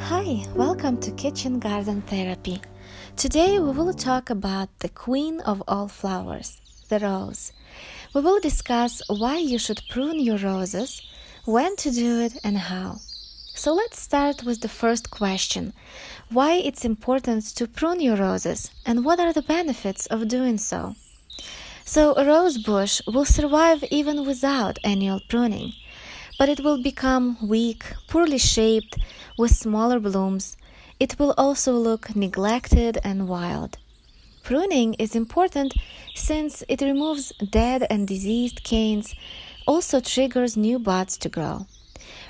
Hi, welcome to Kitchen Garden Therapy. Today we will talk about the queen of all flowers, the rose. We will discuss why you should prune your roses, when to do it and how. So let's start with the first question. Why it's important to prune your roses and what are the benefits of doing so? So a rose bush will survive even without annual pruning, but it will become weak, poorly shaped, with smaller blooms. It will also look neglected and wild. Pruning is important since it removes dead and diseased canes, also triggers new buds to grow.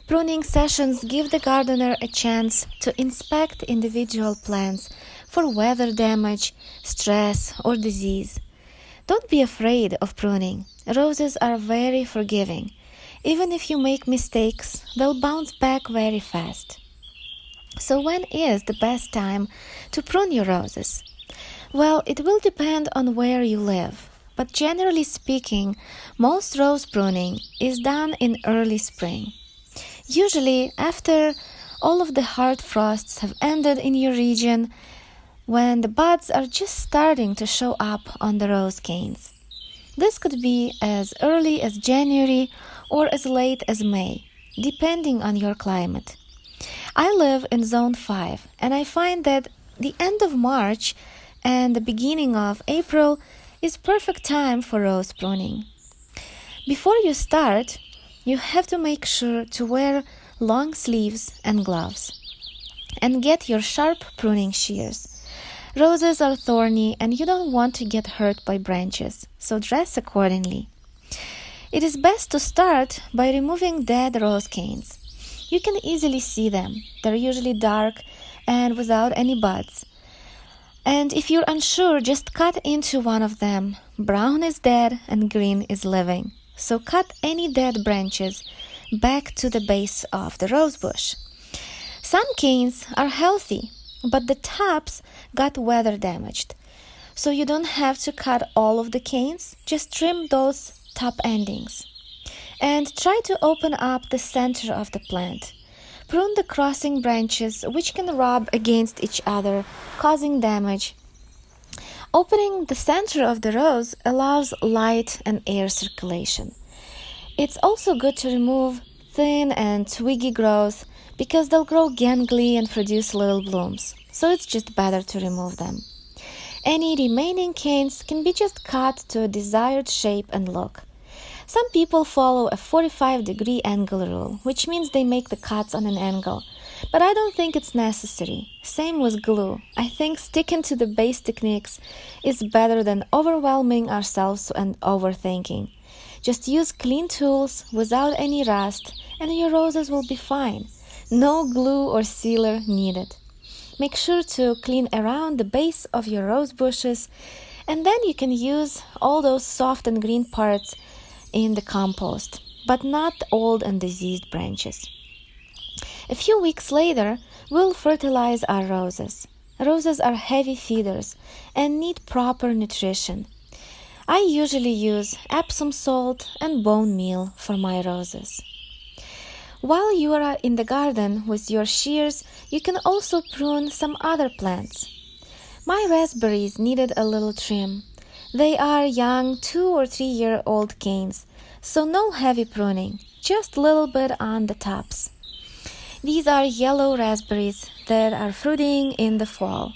Pruning sessions give the gardener a chance to inspect individual plants for weather damage, stress, or disease. Don't be afraid of pruning. Roses are very forgiving. Even if you make mistakes, they'll bounce back very fast. So when is the best time to prune your roses? Well, it will depend on where you live, but generally speaking, most rose pruning is done in early spring. Usually after all of the hard frosts have ended in your region, when the buds are just starting to show up on the rose canes. This could be as early as January or as late as May, depending on your climate. I live in Zone 5, and I find that the end of March and the beginning of April is perfect time for rose pruning. Before you start, you have to make sure to wear long sleeves and gloves, and get your sharp pruning shears. Roses are thorny and you don't want to get hurt by branches, so dress accordingly. It is best to start by removing dead rose canes. You can easily see them. They're usually dark and without any buds. And if you're unsure, just cut into one of them. Brown is dead and green is living. So cut any dead branches back to the base of the rose bush. Some canes are healthy, but the tops got weather damaged. So you don't have to cut all of the canes, just trim those top endings. And try to open up the center of the plant. Prune the crossing branches which can rub against each other, causing damage. Opening the center of the rose allows light and air circulation. It's also good to remove thin and twiggy growth because they'll grow gangly and produce little blooms, so it's just better to remove them. Any remaining canes can be just cut to a desired shape and look. Some people follow a 45-degree angle rule, which means they make the cuts on an angle. But I don't think it's necessary. Same with glue. I think sticking to the base techniques is better than overwhelming ourselves and overthinking. Just use clean tools without any rust, and your roses will be fine. No glue or sealer needed. Make sure to clean around the base of your rose bushes, and then you can use all those soft and green parts in the compost, but not old and diseased branches. A few weeks later, we'll fertilize our roses. Roses are heavy feeders and need proper nutrition. I usually use Epsom salt and bone meal for my roses. While you are in the garden with your shears, you can also prune some other plants. My raspberries needed a little trim. They are young 2 or 3 year old canes, so no heavy pruning, just a little bit on the tops. These are yellow raspberries that are fruiting in the fall.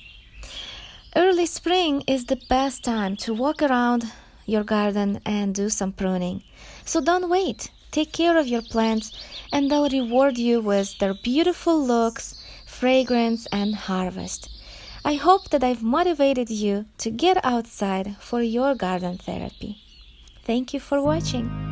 Early spring is the best time to walk around your garden and do some pruning. So don't wait. Take care of your plants and they'll reward you with their beautiful looks, fragrance, and harvest. I hope that I've motivated you to get outside for your garden therapy. Thank you for watching.